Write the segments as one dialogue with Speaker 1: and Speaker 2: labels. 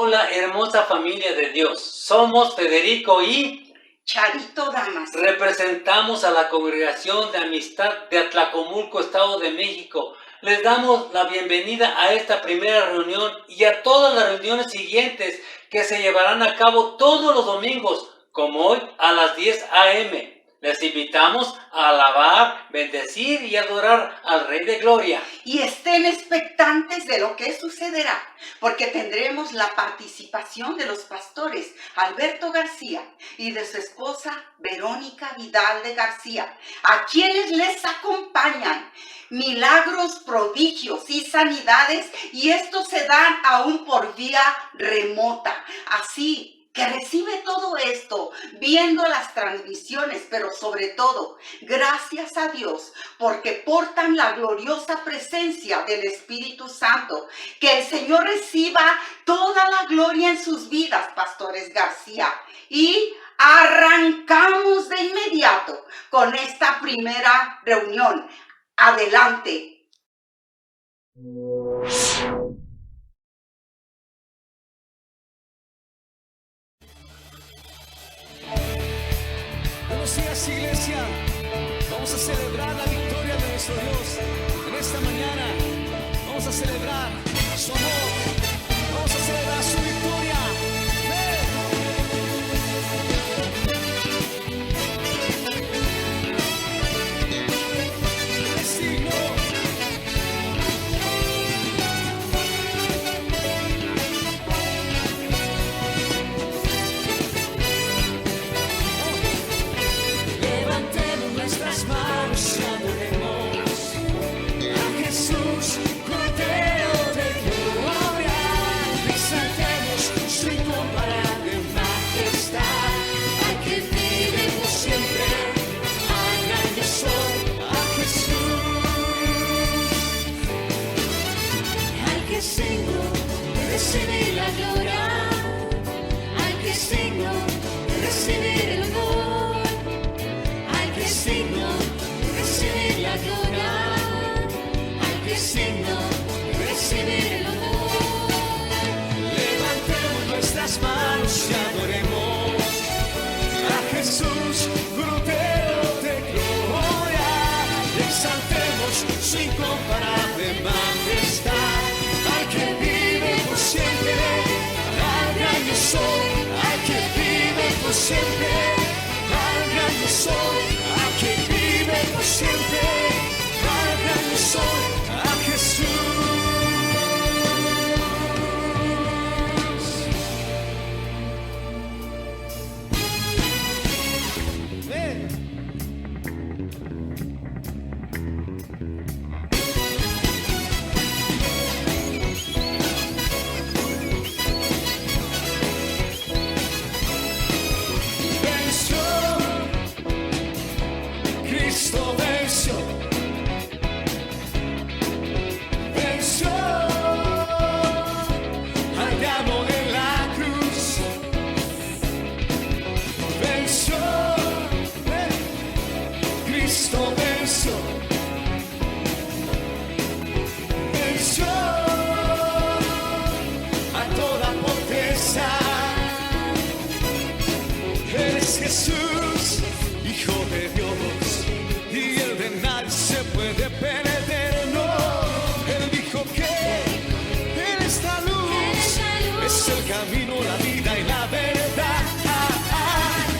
Speaker 1: Hola, hermosa familia de Dios. Somos Federico y
Speaker 2: Charito Damas.
Speaker 1: representamos a la Congregación de Amistad de Atlacomulco, Estado de México. Les damos la bienvenida a esta primera reunión y a todas las reuniones siguientes que se llevarán a cabo todos los domingos, como hoy a las 10 a.m. Les invitamos a alabar, bendecir y adorar al Rey de Gloria.
Speaker 2: Y estén expectantes de lo que sucederá, porque tendremos la participación de los pastores Alberto García y de su esposa Verónica Vidal de García, a quienes les acompañan milagros, prodigios y sanidades, y estos se dan aún por vía remota. Así que recibe todo esto viendo las transmisiones, pero sobre todo, gracias a Dios, porque portan la gloriosa presencia del Espíritu Santo. Que el Señor reciba toda la gloria en sus vidas, pastores García. Y arrancamos de inmediato con esta primera reunión. Adelante.
Speaker 3: Buenos días, iglesia. Vamos a celebrar la victoria de nuestro Dios. En esta mañana vamos a celebrar su amor. Vamos a celebrar su victoria. Levantemos nuestras manos y adoremos a Jesús, Cordero de gloria. Exaltemos su incomparable majestad, al que vive por siempre, al gran yo soy, a Jesús. Al que tengo, recibir la gloria, al que tengo, recibir el honor, al que tengo, recibir la gloria, al que tengo, recibir el honor. Levantemos nuestras manos y adoremos a Jesús, Cordero de gloria. Exaltemos su incomparable majestad, al que vive por siempre, al gran yo soy, al que vive por siempre, al gran yo soy, al que vive por siempre, al gran yo soy, a Jesús. Venció, Cristo venció, venció al diablo en la cruz, venció, Cristo venció, venció a toda potestad. Eres Jesús, Hijo de Dios, y el de nadie se puede perder, no. Él dijo que Él es la luz, es el camino, la vida y la verdad.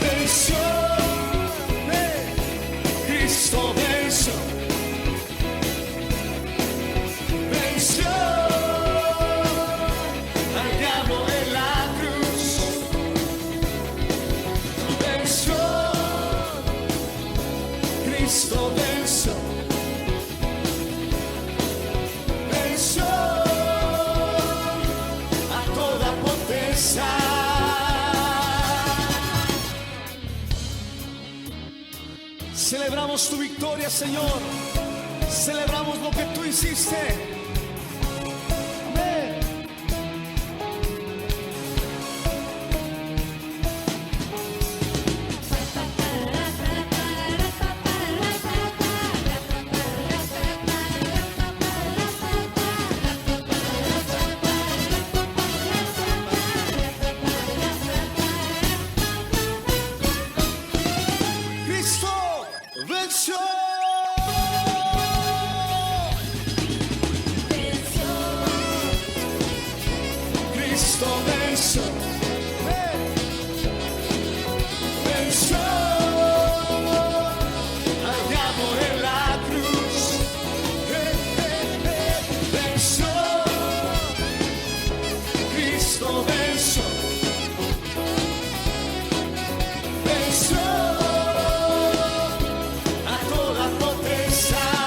Speaker 3: Venció, Cristo venció, venció al diablo en la cruz, venció, Cristo venció, venció a toda potestad. Celebramos tu victoria, Señor. Celebramos lo que tú hiciste. Amén. Cristo venció, venció al diablo en la cruz, venció, Cristo venció, venció a toda potestad.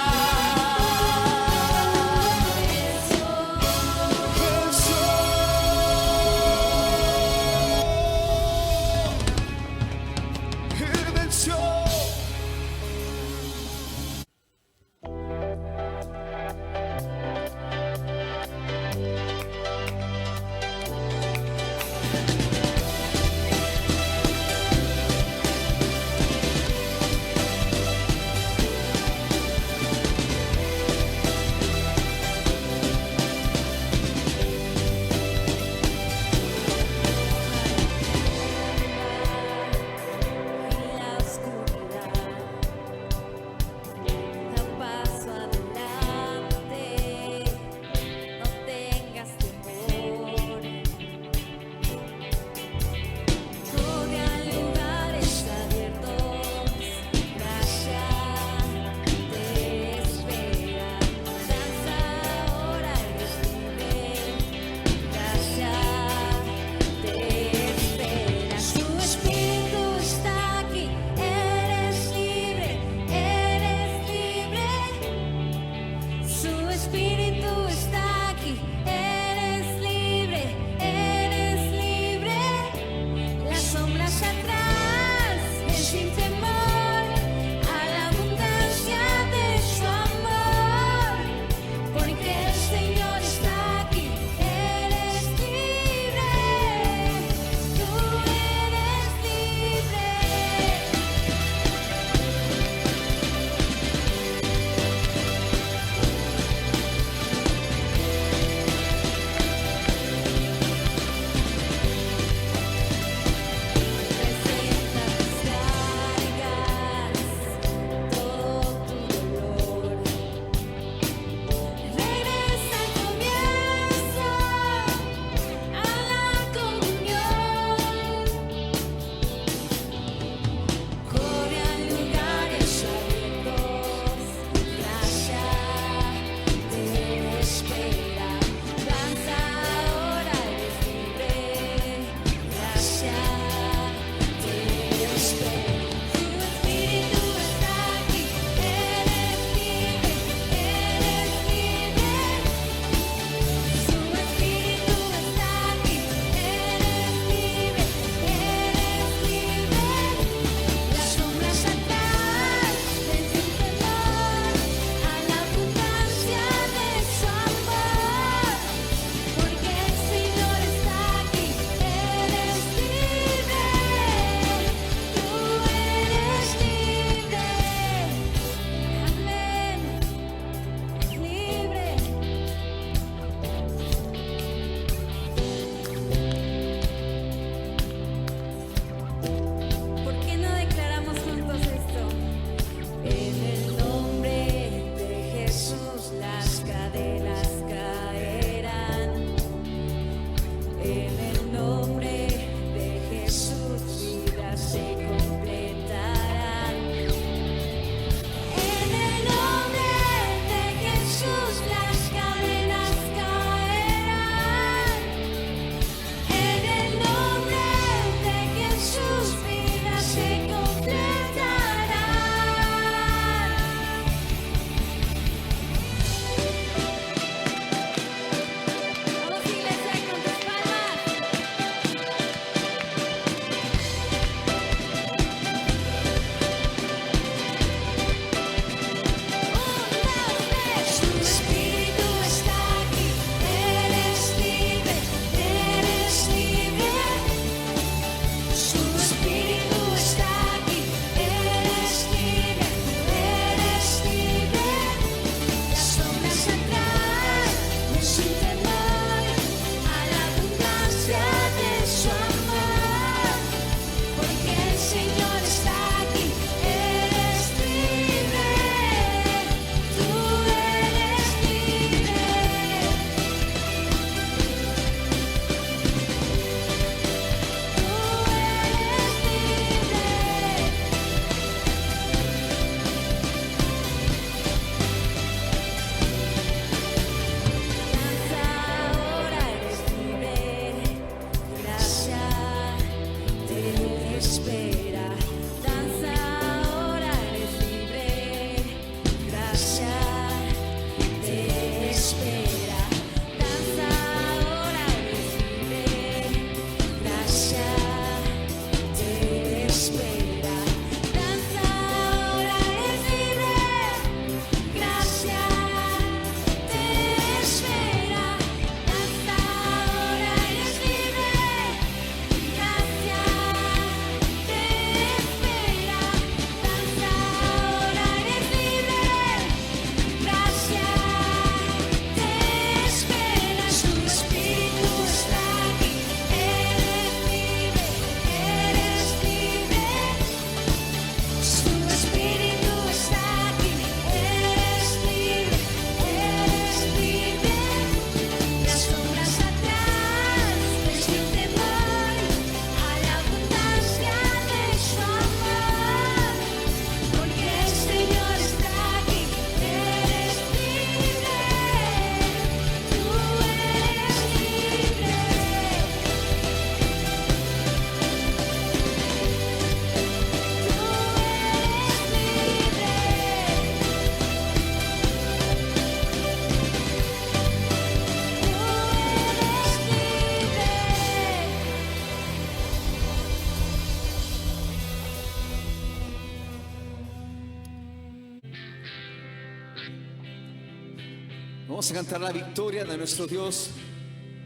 Speaker 4: Vamos a cantar la victoria de nuestro Dios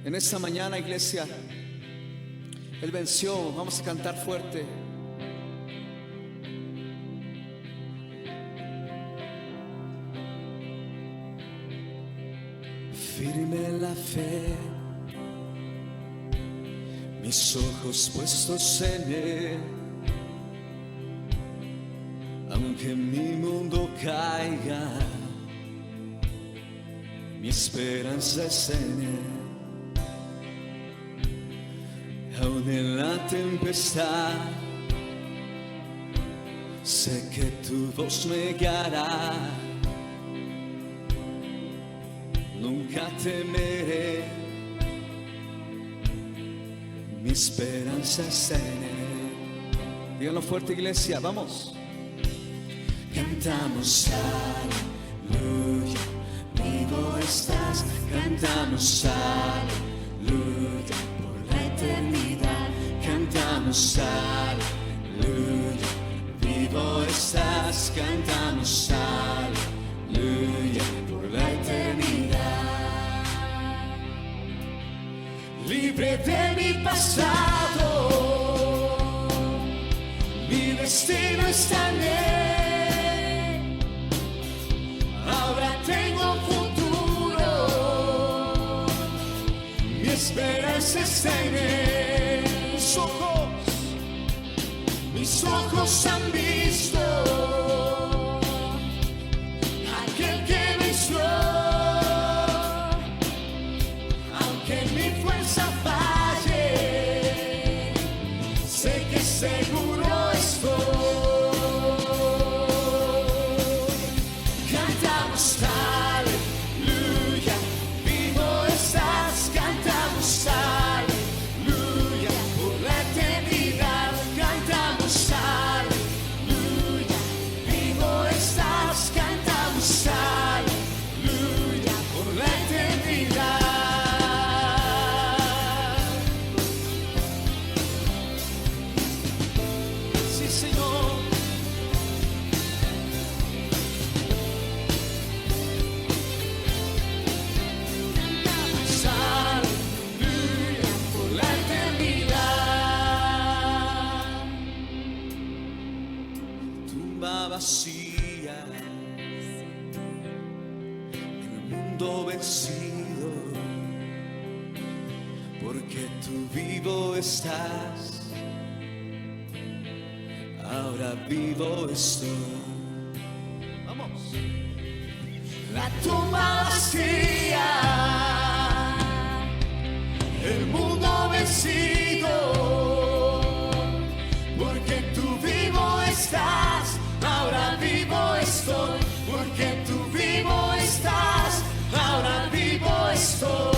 Speaker 4: en esta mañana, iglesia. Él venció, vamos a cantar fuerte. Firme la fe, mis ojos puestos en Él. Aunque mi mundo caiga, mi esperanza es en Él. Aún en la tempestad, sé que tu voz me guiará. Nunca temeré, mi esperanza es en Él. Díganlo fuerte, iglesia, vamos. Cantamos aleluya, vivo estás. Cantamos aleluya por la eternidad. Cantamos aleluya, vivo estás. Cantamos aleluya por la eternidad. Libre de mi pasado, mi destino está en Él. Ahora tengo futuro, mi esperanza está en Él. Mis ojos han visto aquel que venció. Aunque mi fuerza falle, sé que seguro estoy. Cantamos aleluya, vivo estás. Cantamos aleluya por la eternidad. Cantamos aleluya, vivo estás. Cantamos aleluya por la eternidad. Sí, Señor. Aleluya por la eternidad. Tumba vacía, el mundo vencido, porque tú vivo estás. Ahora vivo estoy. Vamos. La tumba vacía, el mundo vencido, porque tú vivo estás. Ahora vivo estoy, porque tú vivo estás. Ahora vivo estoy.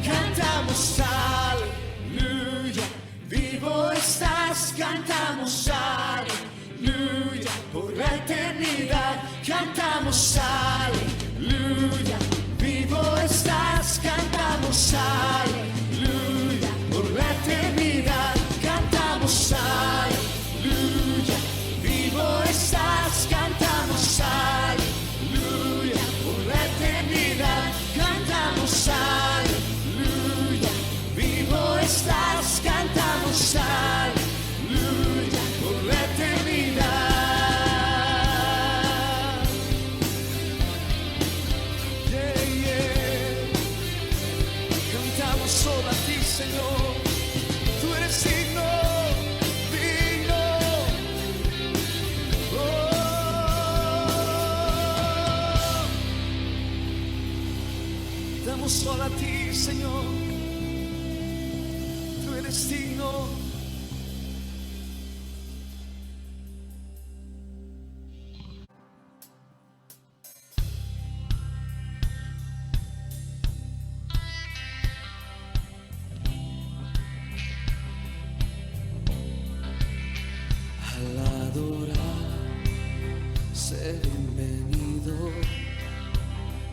Speaker 4: Cantamos aleluya, vivo estás. Cantamos aleluya por la eternidad. Cantamos aleluya, vivo estás. Cantamos aleluya por la eternidad. Cantamos aleluya, vivo estás. Cantamos aleluya por la eternidad. Cantamos aleluya, vivo estás. Cantamos aleluya por la eternidad. Yeah, yeah. Cantamos solo a ti, Señor. Tú eres digno, digno. Oh. Damos solo a ti, Señor. Tú eres digno. Al adorar, sé bienvenido,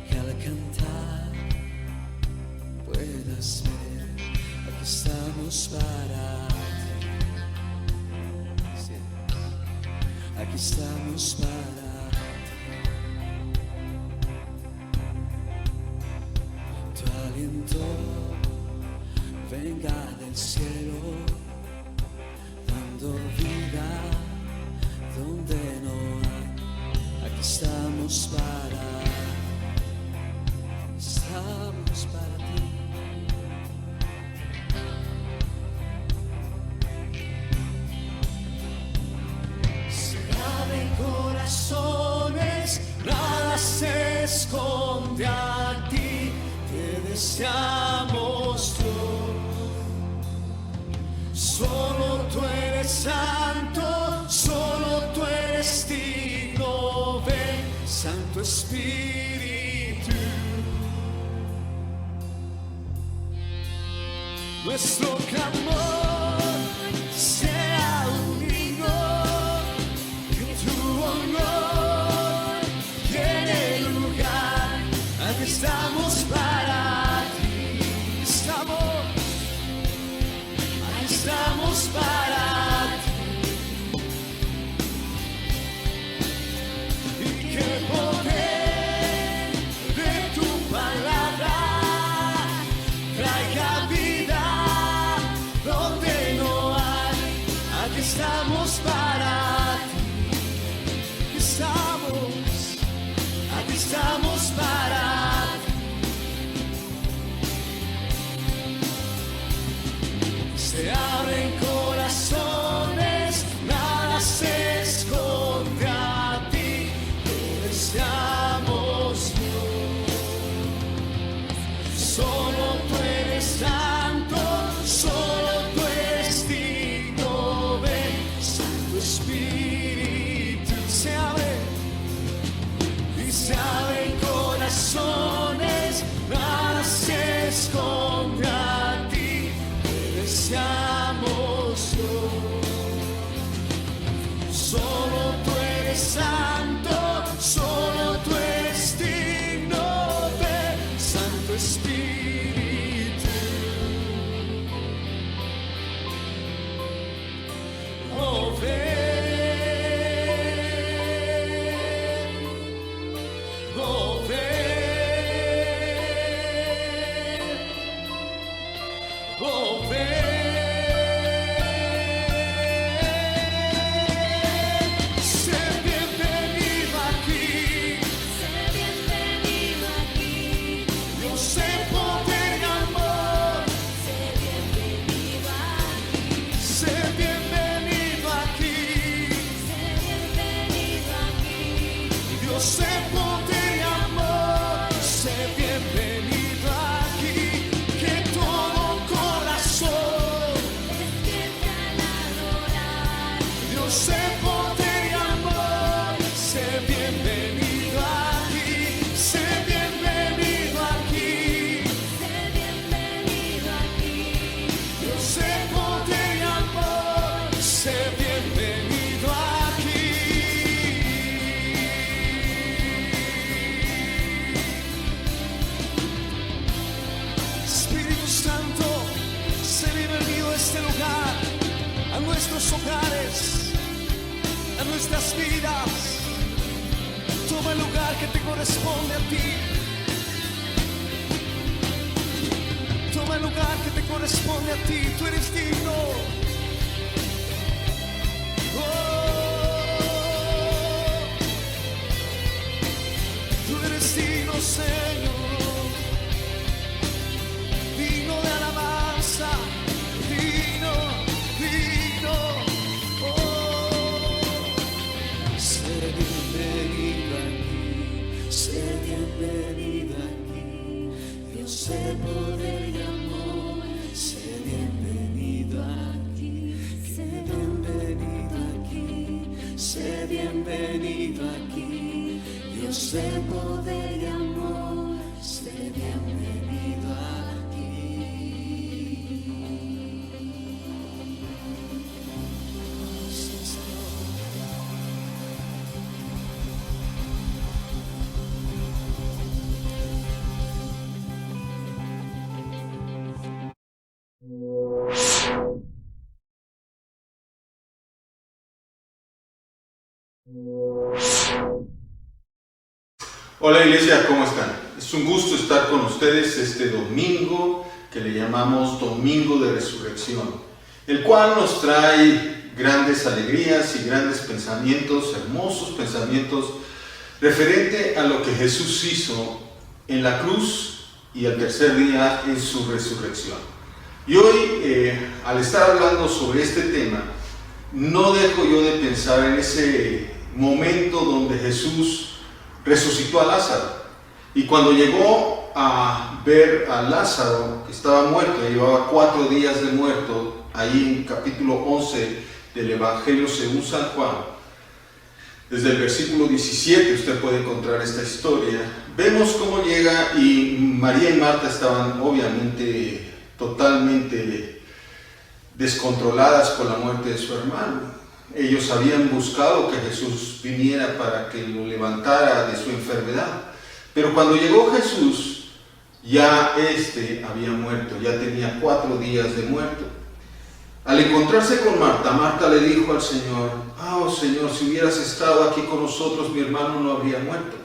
Speaker 4: que al cantar puedas ver, aquí estamos para ti. Sí. Aquí estamos para ti. aliento venga del cielo, dando vida donde no hay. Aquí estamos para ti. Se abren corazones, nada se esconde a ti, te deseamos Dios. Solo tú eres santo, solo tú eres digno, ven, Santo Espíritu. Nuestro clamor sea unido, que tu honor llene el lugar. Aquí estamos para ti, estamos para ti. Y que el poder de tu palabra traiga vida donde no hay. Aquí estamos para ti, aquí estamos para ti. Se abren corazones, nada se esconde a ti, te deseamos Dios. Solo tú eres santo, solo tú eres digno, ven, Santo Espíritu. Se abren corazones, nada se esconde a ti, te deseamos Dios. Solo tú eres santo, solo tú eres digno, ven, Santo Espíritu. Oh, ven, oh, ven, oh, ven. Sé bienvenido aquí, Dios en poder y amor. Sé bienvenido aquí, Dios en poder y amor. Sé bienvenido aquí, que todo corazón Dios en poder y amor. Sé bienvenido aquí, sé bienvenido aquí, Dios en poder y amor. Sé bienvenido aquí. Espíritu Santo, sé bienvenido a este lugar, a nuestros hogares, a nuestras vidas. Toma el lugar que te corresponde a ti. Toma el lugar que te corresponde a ti. Tú eres digno. Oh, tú eres digno, Señor. Digno de alabanza. Digno. Oh, sé bienvenido aquí, sé bienvenido aquí, Dios de poder y amor. Sé bienvenido aquí, sé bienvenido aquí, sé bienvenido aquí, Dios de poder y amor. Sé bienvenido aquí. Sí, Señor.
Speaker 5: Hola iglesia, ¿cómo están? Es un gusto estar con ustedes este domingo que le llamamos Domingo de Resurrección, el cual nos trae grandes alegrías y grandes pensamientos, hermosos pensamientos referente a lo que Jesús hizo en la cruz y al tercer día en su resurrección. Y hoy, al estar hablando sobre este tema, no dejo yo de pensar en ese momento donde Jesús resucitó a Lázaro. Y cuando llegó a ver a Lázaro, que estaba muerto, llevaba 4 días de muerto, ahí en capítulo 11 del Evangelio según San Juan, desde el versículo 17 usted puede encontrar esta historia. Vemos cómo llega y María y Marta estaban obviamente totalmente descontroladas por la muerte de su hermano. Ellos habían buscado que Jesús viniera para que lo levantara de su enfermedad. Pero cuando llegó Jesús, ya había muerto, ya tenía 4 días de muerto. Al encontrarse con Marta, Marta le dijo al Señor: oh Señor, si hubieras estado aquí con nosotros, mi hermano no habría muerto.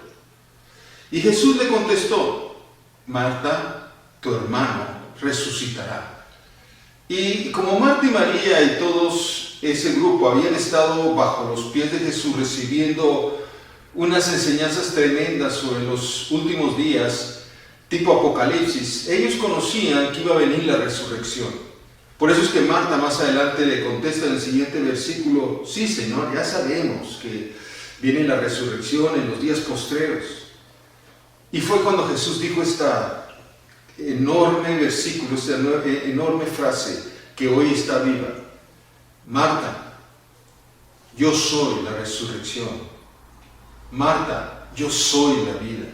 Speaker 5: Y Jesús le contestó: Marta, tu hermano resucitará. Y como Marta y María y todos ese grupo habían estado bajo los pies de Jesús recibiendo unas enseñanzas tremendas sobre los últimos días, tipo Apocalipsis, ellos conocían que iba a venir la resurrección. Por eso es que Marta más adelante le contesta en el siguiente versículo: sí, Señor, ya sabemos que viene la resurrección en los días postreros. Y fue cuando Jesús dijo esta enorme versículo, esta enorme frase que hoy está viva: Marta, yo soy la resurrección. Marta, yo soy la vida.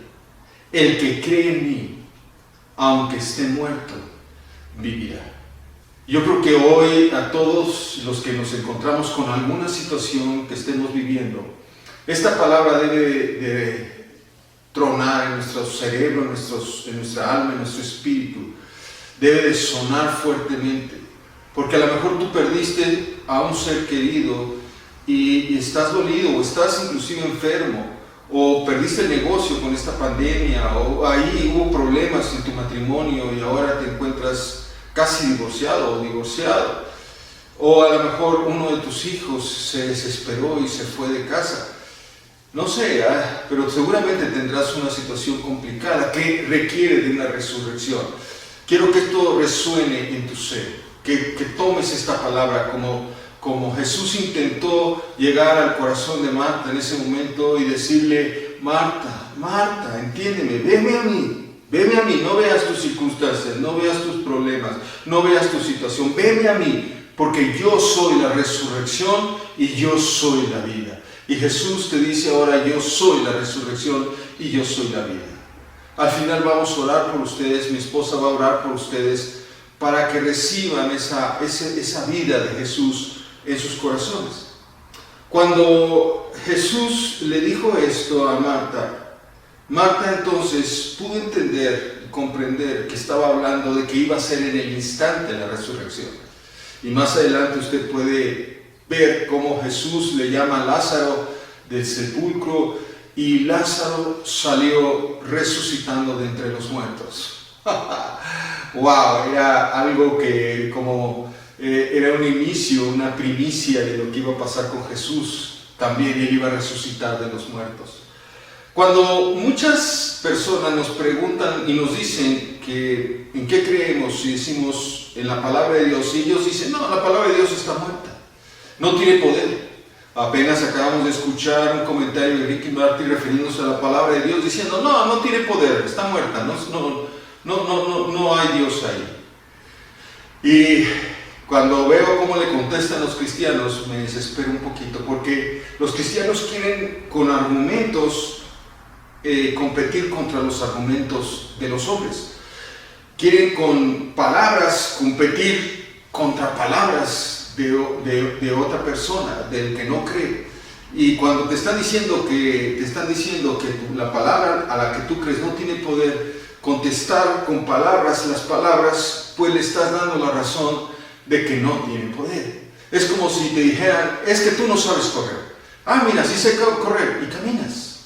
Speaker 5: El que cree en mí, aunque esté muerto, vivirá. Yo creo que hoy a todos los que nos encontramos con alguna situación que estemos viviendo, esta palabra debe de tronar en nuestro cerebro, en nuestra alma, en nuestro espíritu. Debe de sonar fuertemente, porque a lo mejor tú perdiste a un ser querido y estás dolido, o estás inclusive enfermo, o perdiste el negocio con esta pandemia, o ahí hubo problemas en tu matrimonio y ahora te encuentras casi divorciado o divorciado, o a lo mejor uno de tus hijos se desesperó y se fue de casa. No sé, pero seguramente tendrás una situación complicada que requiere de una resurrección. Quiero que esto resuene en tu ser, que tomes esta palabra como Jesús intentó llegar al corazón de Marta en ese momento y decirle: Marta, Marta, entiéndeme, veme a mí, no veas tus circunstancias, no veas tus problemas, no veas tu situación, veme a mí, porque yo soy la resurrección y yo soy la vida. Y Jesús te dice ahora: yo soy la resurrección y yo soy la vida. Al final vamos a orar por ustedes, mi esposa va a orar por ustedes para que reciban esa vida de Jesús en sus corazones. Cuando Jesús le dijo esto a Marta, Marta entonces pudo entender y comprender que estaba hablando de que iba a ser en el instante la resurrección. Y más adelante usted puede ver cómo Jesús le llama a Lázaro del sepulcro y Lázaro salió resucitando de entre los muertos. ¡Wow! Era algo que era un inicio, una primicia de lo que iba a pasar con Jesús. También Él iba a resucitar de los muertos. Cuando muchas personas nos preguntan y nos dicen que en qué creemos y decimos en la palabra de Dios, y ellos dicen: no, la palabra de Dios está muerta, no tiene poder. Apenas acabamos de escuchar un comentario de Ricky Martin refiriéndose a la palabra de Dios diciendo: no tiene poder, está muerta, no hay Dios ahí. Y cuando veo cómo le contestan los cristianos, me desespero un poquito, porque los cristianos quieren con argumentos competir contra los argumentos de los hombres. Quieren con palabras competir contra palabras de otra persona, del que no cree. Y cuando te están diciendo que la palabra a la que tú crees no tiene poder, contestar con palabras las palabras, pues le estás dando la razón de que no tiene poder. Es como si te dijeran: es que tú no sabes correr. Ah, mira, sí sé correr, y caminas.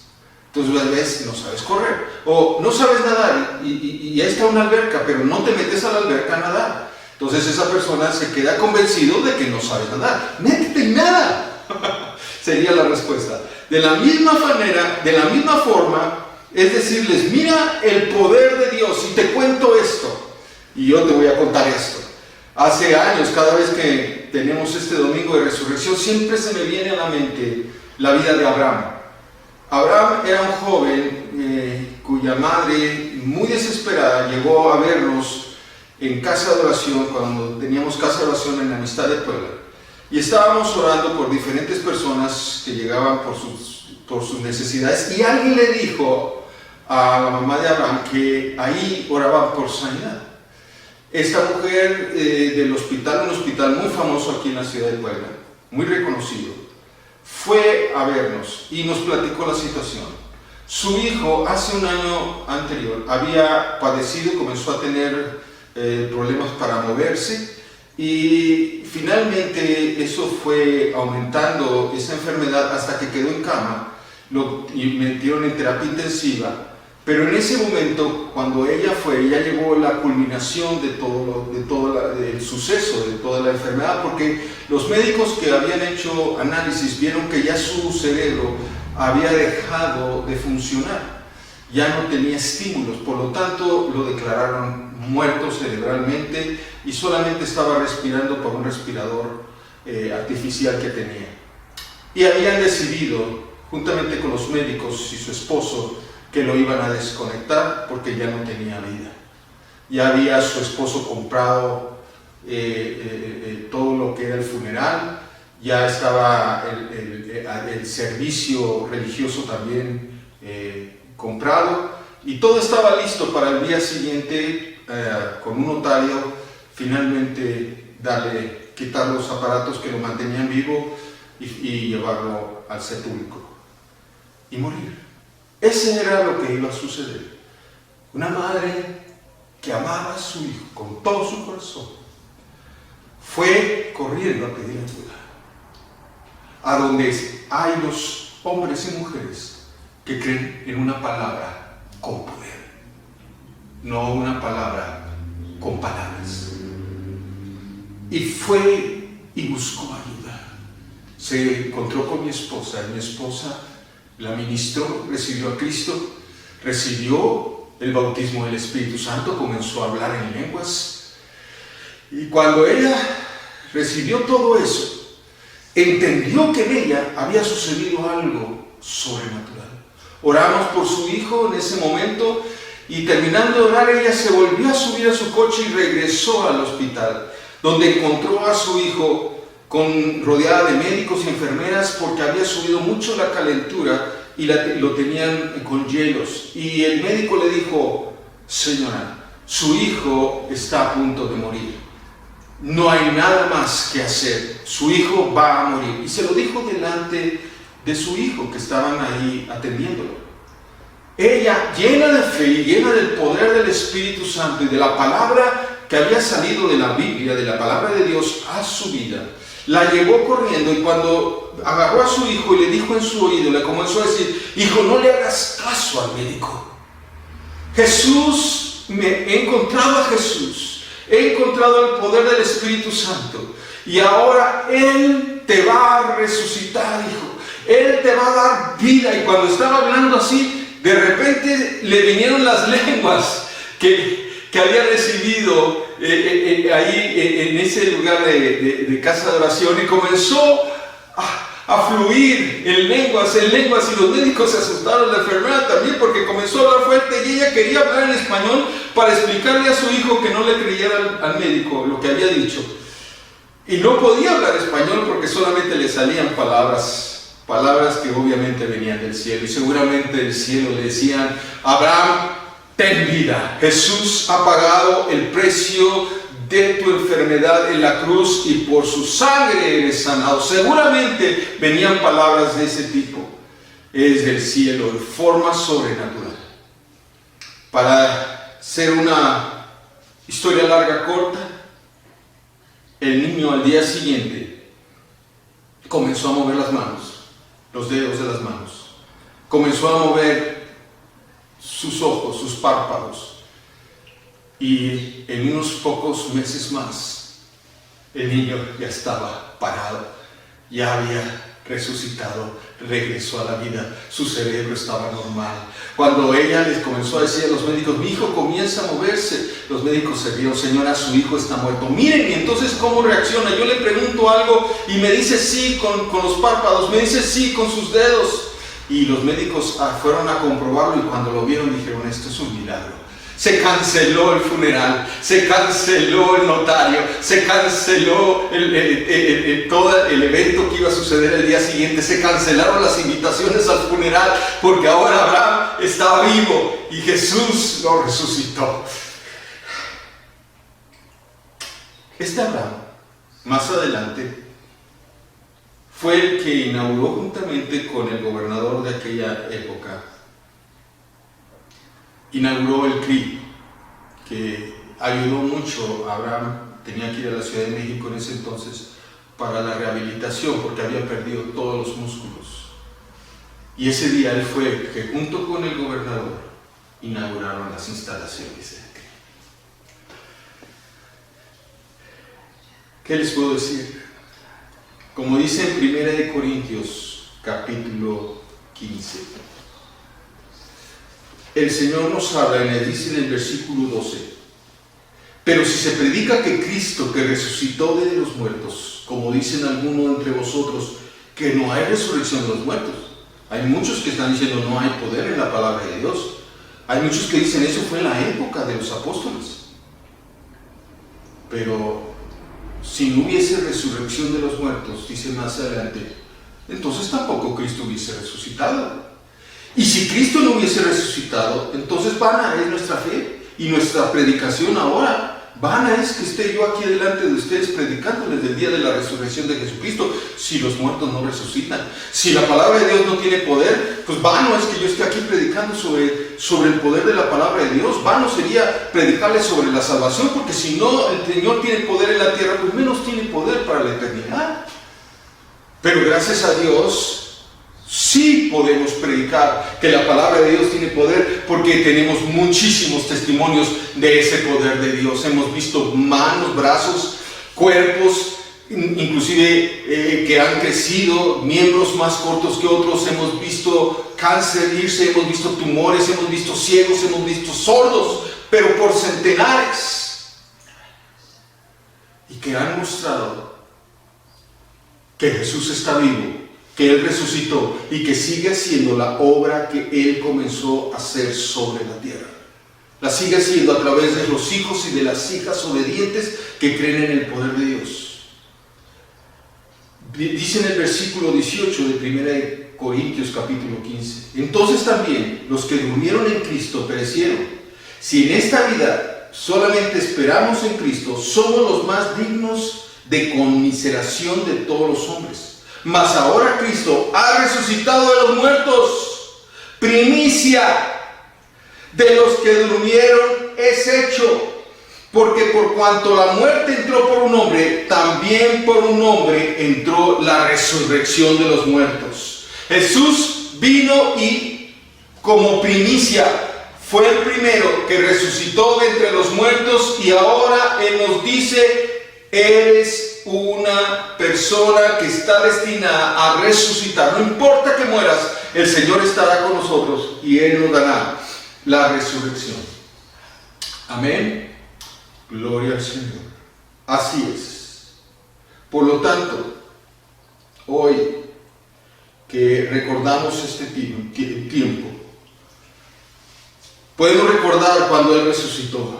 Speaker 5: Entonces ves, no sabes correr, o no sabes nadar y ahí está una alberca, pero no te metes a la alberca a nadar. Entonces esa persona se queda convencido de que no sabe nadar. ¡Métete y nada! Sería la respuesta. De la misma manera, de la misma forma, es decirles, mira el poder de Dios y te cuento esto. Y yo te voy a contar esto. Hace años, cada vez que tenemos este domingo de resurrección, siempre se me viene a la mente la vida de Abraham. Abraham era un joven cuya madre, muy desesperada, llegó a vernos en casa de oración, cuando teníamos casa de oración en la Amistad de Puebla. Y estábamos orando por diferentes personas que llegaban por sus necesidades. Y alguien le dijo a la mamá de Abraham que ahí oraban por sanidad. Esta mujer del hospital, un hospital muy famoso aquí en la ciudad de Puebla, muy reconocido, fue a vernos y nos platicó la situación. Su hijo, hace un año anterior, había padecido, comenzó a tener problemas para moverse, y finalmente eso fue aumentando, esa enfermedad, hasta que quedó en cama, y metieron en terapia intensiva. Pero en ese momento, cuando ella llegó a la culminación del suceso, de toda la enfermedad, porque los médicos que habían hecho análisis vieron que ya su cerebro había dejado de funcionar, ya no tenía estímulos, por lo tanto lo declararon muerto cerebralmente y solamente estaba respirando por un respirador artificial que tenía. Y habían decidido, juntamente con los médicos y su esposo, que lo iban a desconectar porque ya no tenía vida. Ya había su esposo comprado todo lo que era el funeral, ya estaba el servicio religioso también comprado, y todo estaba listo para el día siguiente, con un notario, finalmente quitar los aparatos que lo mantenían vivo y llevarlo al sepulcro y morir. Ese era lo que iba a suceder. Una madre que amaba a su hijo con todo su corazón fue corriendo a pedir ayuda a donde hay los hombres y mujeres que creen en una palabra con poder, no una palabra con palabras. Y fue y buscó ayuda. Se encontró con mi esposa la ministró, recibió a Cristo, recibió el bautismo del Espíritu Santo, comenzó a hablar en lenguas. Y cuando ella recibió todo eso, entendió que en ella había sucedido algo sobrenatural. Oramos por su hijo en ese momento, y terminando de orar, ella se volvió a subir a su coche y regresó al hospital, donde encontró a su hijo rodeada de médicos y enfermeras, porque había subido mucho la calentura y lo tenían con hielos. Y el médico le dijo: señora, su hijo está a punto de morir, no hay nada más que hacer, su hijo va a morir. Y se lo dijo delante de su hijo, que estaban ahí atendiéndolo. Ella, llena de fe y llena del poder del Espíritu Santo y de la palabra que había salido de la Biblia, de la palabra de Dios a su vida, la llevó corriendo, y cuando agarró a su hijo y le dijo en su oído, le comenzó a decir: hijo, no le hagas caso al médico. He encontrado a Jesús, he encontrado el poder del Espíritu Santo, y ahora Él te va a resucitar, hijo. Él te va a dar vida. Y cuando estaba hablando así, de repente le vinieron las lenguas que había recibido ahí en ese lugar de casa de oración, y comenzó a fluir en lenguas, y los médicos se asustaron, la enfermera también, porque comenzó a hablar fuerte, y ella quería hablar en español para explicarle a su hijo que no le creyera al médico lo que había dicho, y no podía hablar español porque solamente le salían palabras que obviamente venían del cielo, y seguramente del cielo le decían: Abraham, ten vida, Jesús ha pagado el precio de tu enfermedad en la cruz, y por su sangre eres sanado. Seguramente venían palabras de ese tipo, es del cielo, de forma sobrenatural. Para hacer una historia larga corta, el niño al día siguiente comenzó a mover las manos, los dedos de las manos, comenzó a mover sus ojos, sus párpados, y en unos pocos meses más el niño ya estaba parado, ya había resucitado, regresó a la vida, su cerebro estaba normal. Cuando ella les comenzó a decir a los médicos, mi hijo comienza a moverse, los médicos se rieron, señora, su hijo está muerto. Miren, y entonces ¿cómo reacciona? Yo le pregunto algo y me dice sí con los párpados, me dice sí con sus dedos. Y los médicos fueron a comprobarlo y cuando lo vieron dijeron, esto es un milagro. Se canceló el funeral, se canceló el notario, se canceló todo el evento que iba a suceder el día siguiente, se cancelaron las invitaciones al funeral porque ahora Abraham estaba vivo y Jesús lo resucitó. Este Abraham, más adelante, fue el que inauguró juntamente con el gobernador de aquella época, inauguró el CRI, que ayudó mucho a Abraham. Tenía que ir a la Ciudad de México en ese entonces para la rehabilitación porque había perdido todos los músculos. Y ese día él fue el que junto con el gobernador inauguraron las instalaciones del CRI. ¿Qué les puedo decir? Como dice en 1 Corintios capítulo 15, el Señor nos habla y nos dice en el versículo 12, pero si se predica que Cristo, que resucitó de los muertos, como dicen algunos entre vosotros, que no hay resurrección de los muertos. Hay muchos que están diciendo no hay poder en la palabra de Dios. Hay muchos que dicen eso fue en la época de los apóstoles. Pero si no hubiese resurrección de los muertos, dice más adelante, entonces tampoco Cristo hubiese resucitado. Y si Cristo no hubiese resucitado, entonces vana es nuestra fe y nuestra predicación ahora. Vana es que esté yo aquí delante de ustedes predicándoles del día de la resurrección de Jesucristo, si los muertos no resucitan. Si la palabra de Dios no tiene poder, pues vano es que yo esté aquí predicando sobre el poder de la palabra de Dios. Vano sería predicarles sobre la salvación, porque si no el Señor tiene poder en la tierra, pues menos tiene poder para la eternidad. Pero gracias a Dios, sí podemos predicar que la palabra de Dios tiene poder, porque tenemos muchísimos testimonios de ese poder de Dios. Hemos visto manos, brazos, cuerpos, inclusive que han crecido, miembros más cortos que otros. Hemos visto cáncer irse, hemos visto tumores, hemos visto ciegos, hemos visto sordos, pero por centenares. Y que han mostrado que Jesús está vivo, que Él resucitó y que sigue haciendo la obra que Él comenzó a hacer sobre la tierra. La sigue haciendo a través de los hijos y de las hijas obedientes que creen en el poder de Dios. Dice en el versículo 18 de 1 Corintios capítulo 15, entonces también los que durmieron en Cristo perecieron. Si en esta vida solamente esperamos en Cristo, somos los más dignos de conmiseración de todos los hombres. Mas ahora Cristo ha resucitado de los muertos, primicia de los que durmieron es hecho, porque por cuanto la muerte entró por un hombre, también por un hombre entró la resurrección de los muertos. Jesús vino y como primicia fue el primero que resucitó de entre los muertos, y ahora Él nos dice, eres una persona que está destinada a resucitar. No importa que mueras, el Señor estará con nosotros y Él nos dará la resurrección. Amén. Gloria al Señor. Así es. Por lo tanto, hoy que recordamos este tiempo, podemos recordar cuando Él resucitó.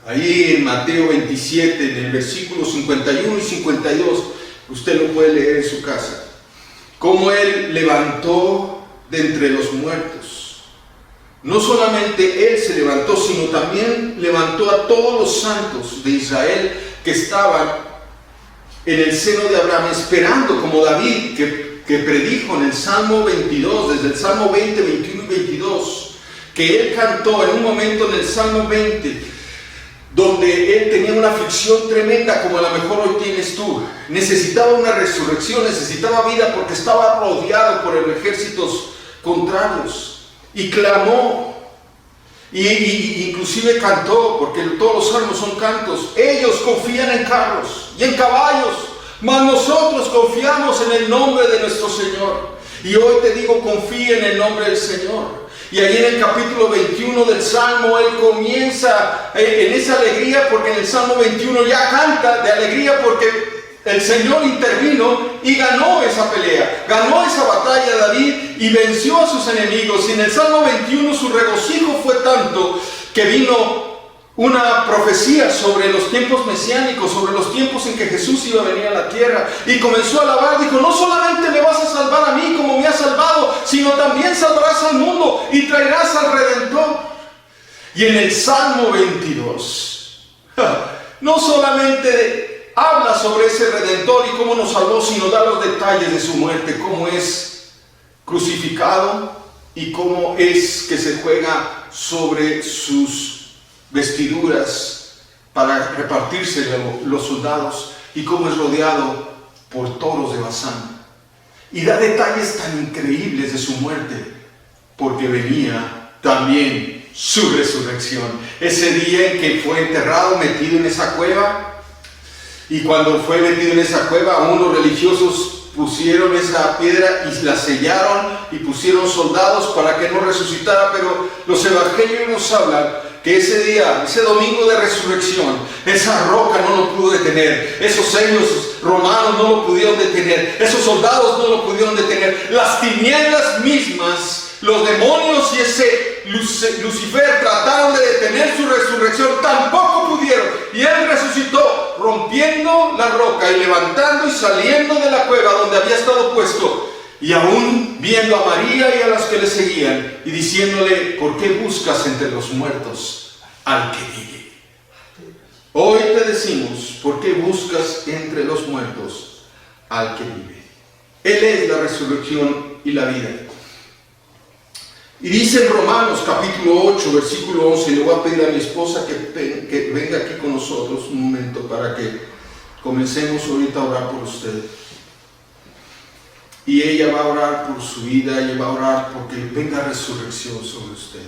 Speaker 5: Ahí en Mateo 27, en el versículo 51 y 52, usted lo puede leer en su casa, cómo Él levantó de entre los muertos. No solamente Él se levantó, sino también levantó a todos los santos de Israel que estaban en el seno de Abraham, esperando, como David, que predijo en el Salmo 22, desde el Salmo 20, 21 y 22, que él cantó en un momento en el Salmo 20, donde él tenía una aflicción tremenda, como a lo mejor hoy tienes tú. Necesitaba una resurrección, necesitaba vida, porque estaba rodeado por ejércitos contrarios y clamó y inclusive cantó, porque todos los salmos son cantos. Ellos confían en carros y en caballos, mas nosotros confiamos en el nombre de nuestro Señor. Y hoy te digo, confía en el nombre del Señor. Y ahí en el capítulo 21 del Salmo, él comienza en esa alegría, porque en el Salmo 21 ya canta de alegría porque el Señor intervino y ganó esa pelea, ganó esa batalla David y venció a sus enemigos. Y en el Salmo 21 su regocijo fue tanto que vino una profecía sobre los tiempos mesiánicos, sobre los tiempos en que Jesús iba a venir a la tierra, y comenzó a alabar. Dijo: no solamente me vas a salvar a mí como me has salvado, sino también salvarás al mundo y traerás al Redentor. Y en el Salmo 22 no solamente habla sobre ese Redentor y cómo nos salvó, sino da los detalles de su muerte, cómo es crucificado y cómo es que se juega sobre sus vestiduras para repartirse los soldados, y cómo es rodeado por toros de Basán. Y da detalles tan increíbles de su muerte, porque venía también su resurrección. Ese día en que fue enterrado, metido en esa cueva, y cuando fue metido en esa cueva, aún los religiosos pusieron esa piedra y la sellaron y pusieron soldados para que no resucitara. Pero los evangelios nos hablan que ese día, ese domingo de resurrección, esa roca no lo pudo detener, esos sellos romanos no lo pudieron detener, esos soldados no lo pudieron detener, las tinieblas mismas, los demonios y ese Lucifer trataron de detener su resurrección, tampoco pudieron. Y él resucitó, rompiendo la roca y levantando y saliendo de la cueva donde había estado puesto, y aún viendo a María y a las que le seguían, y diciéndole: ¿por qué buscas entre los muertos al que vive? Hoy te decimos: ¿por qué buscas entre los muertos al que vive? Él es la resurrección y la vida. Y dice en Romanos capítulo 8, versículo 11, le voy a pedir a mi esposa que venga aquí con nosotros un momento para que comencemos ahorita a orar por usted. Y ella va a orar por su vida, ella va a orar porque venga resurrección sobre usted.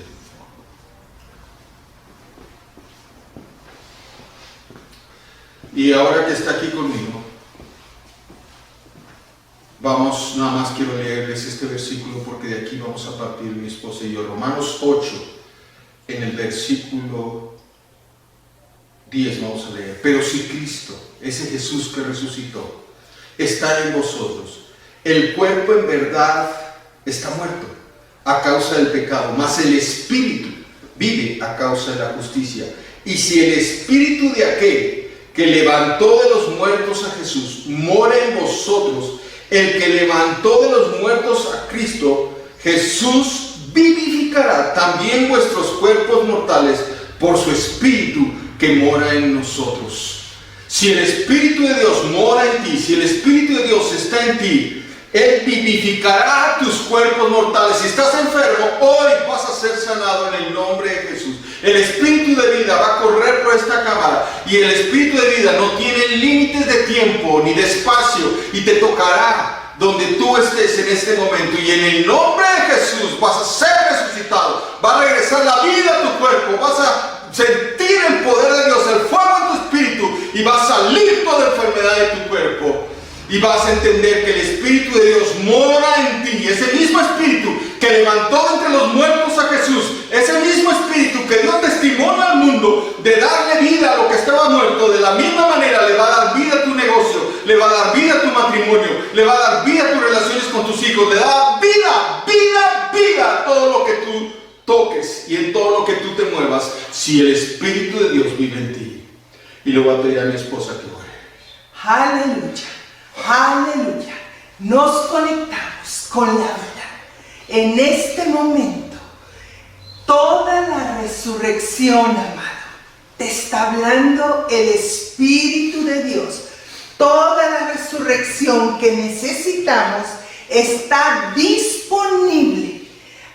Speaker 5: Y ahora que está aquí conmigo, vamos, nada más quiero leerles este versículo porque de aquí vamos a partir mi esposa y yo. Romanos 8, en el versículo 10 vamos a leer: pero si Cristo, ese Jesús que resucitó, está en vosotros, el cuerpo en verdad está muerto a causa del pecado, mas el espíritu vive a causa de la justicia. Y si el espíritu de aquel que levantó de los muertos a Jesús mora en vosotros, el que levantó de los muertos a Cristo Jesús vivificará también vuestros cuerpos mortales por su espíritu que mora en nosotros. Si el Espíritu de Dios mora en ti, si el Espíritu de Dios está en ti, Él vivificará tus cuerpos mortales. Si estás enfermo, hoy vas a ser sanado en el nombre de Jesús. El Espíritu de vida va a correr por esta cámara, y el Espíritu de vida no tiene límites de tiempo ni de espacio, y te tocará donde tú estés en este momento, y en el nombre de Jesús vas a ser resucitado. Va a regresar la vida a tu cuerpo, vas a sentir el poder de Dios, el fuego en tu espíritu, y va a salir toda enfermedad de tu cuerpo. Y vas a entender que el Espíritu de Dios mora en ti. Ese mismo Espíritu que levantó entre los muertos a Jesús, ese mismo Espíritu que dio testimonio al mundo de darle vida a lo que estaba muerto, de la misma manera le va a dar vida a tu negocio, le va a dar vida a tu matrimonio, le va a dar vida a tus relaciones con tus hijos, le da vida a todo lo que tú toques y en todo lo que tú te muevas, si el Espíritu de Dios vive en ti. Y le voy a pedir a mi esposa que ore.
Speaker 6: Aleluya. Aleluya. Nos conectamos con la vida. En este momento, toda la resurrección, amado, te está hablando el Espíritu de Dios. Toda la resurrección que necesitamos está disponible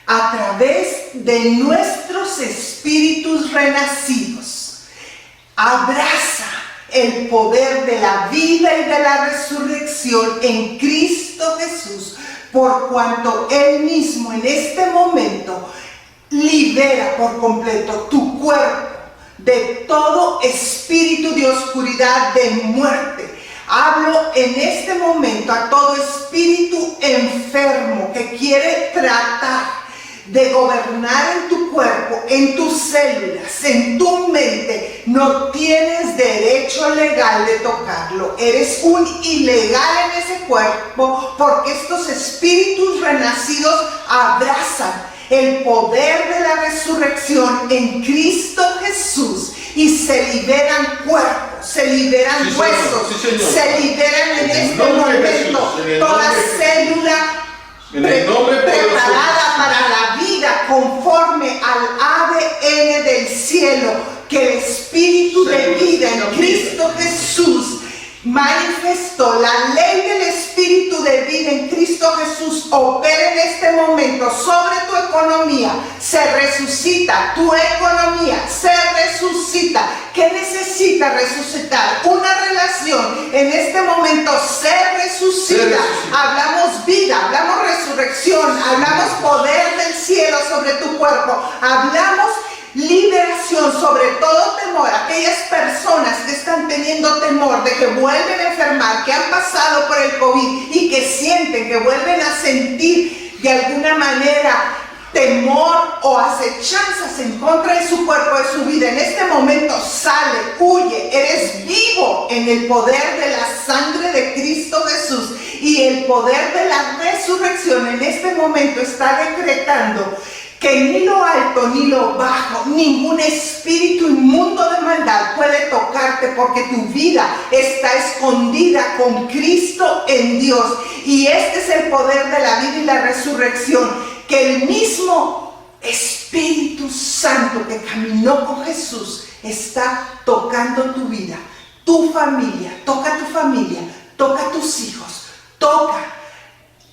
Speaker 6: a través de nuestros espíritus renacidos. Abraza el poder de la vida y de la resurrección en Cristo Jesús. por cuanto Él mismo en este momento libera por completo tu cuerpo de todo espíritu de oscuridad, de muerte. Hablo en este momento a todo espíritu enfermo que quiere tratar de gobernar en tu cuerpo, en tus células, en tu mente. No tienes derecho legal de tocarlo. Eres un ilegal en ese cuerpo, porque estos espíritus renacidos abrazan el poder de la resurrección en Cristo Jesús y se liberan cuerpos, se liberan
Speaker 5: Sí,
Speaker 6: huesos,
Speaker 5: sí, señor.
Speaker 6: se liberan en
Speaker 5: En el
Speaker 6: este
Speaker 5: nombre de
Speaker 6: momento
Speaker 5: Jesús, en el
Speaker 6: toda
Speaker 5: nombre de Jesús.
Speaker 6: célula
Speaker 5: En el nombre poderoso de
Speaker 6: preparada
Speaker 5: Jesús.
Speaker 6: para la vida conforme al ADN del cielo, que el espíritu de vida en Cristo Jesús manifestó. La ley del espíritu de vida en Cristo Jesús opera en este momento sobre tu economía. Se resucita tu economía, se resucita. ¿Qué necesita resucitar? Una relación. En este momento se resucita. Hablamos vida, hablamos resurrección, hablamos poder del cielo sobre tu cuerpo, hablamos liberación sobre todo temor. Aquellas personas que están teniendo temor de que vuelven a enfermar, que han pasado por el COVID y que sienten que vuelven a sentir de alguna manera temor o acechanzas en contra de su cuerpo, de su vida, en este momento sale, huye. Eres vivo en el poder de la sangre de Cristo Jesús, y el poder de la resurrección en este momento está decretando que ni lo alto ni lo bajo, ningún espíritu inmundo de maldad puede tocarte, porque tu vida está escondida con Cristo en Dios. Y este es el poder de la vida y la resurrección, que el mismo Espíritu Santo que caminó con Jesús está tocando tu vida, tu familia, toca tus hijos, toca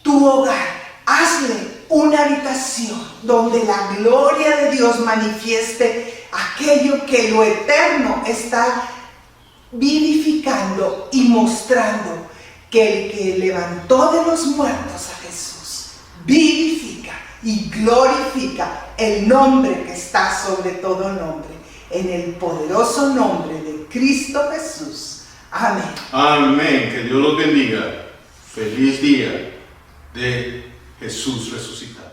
Speaker 6: tu hogar. Hazle una habitación donde la gloria de Dios manifieste aquello que lo eterno está vivificando y mostrando, que el que levantó de los muertos a Jesús vivifica y glorifica el nombre que está sobre todo nombre, en el poderoso nombre de Cristo Jesús. Amén.
Speaker 5: Amén. Que Dios los bendiga. Feliz día de Jesús resucitado.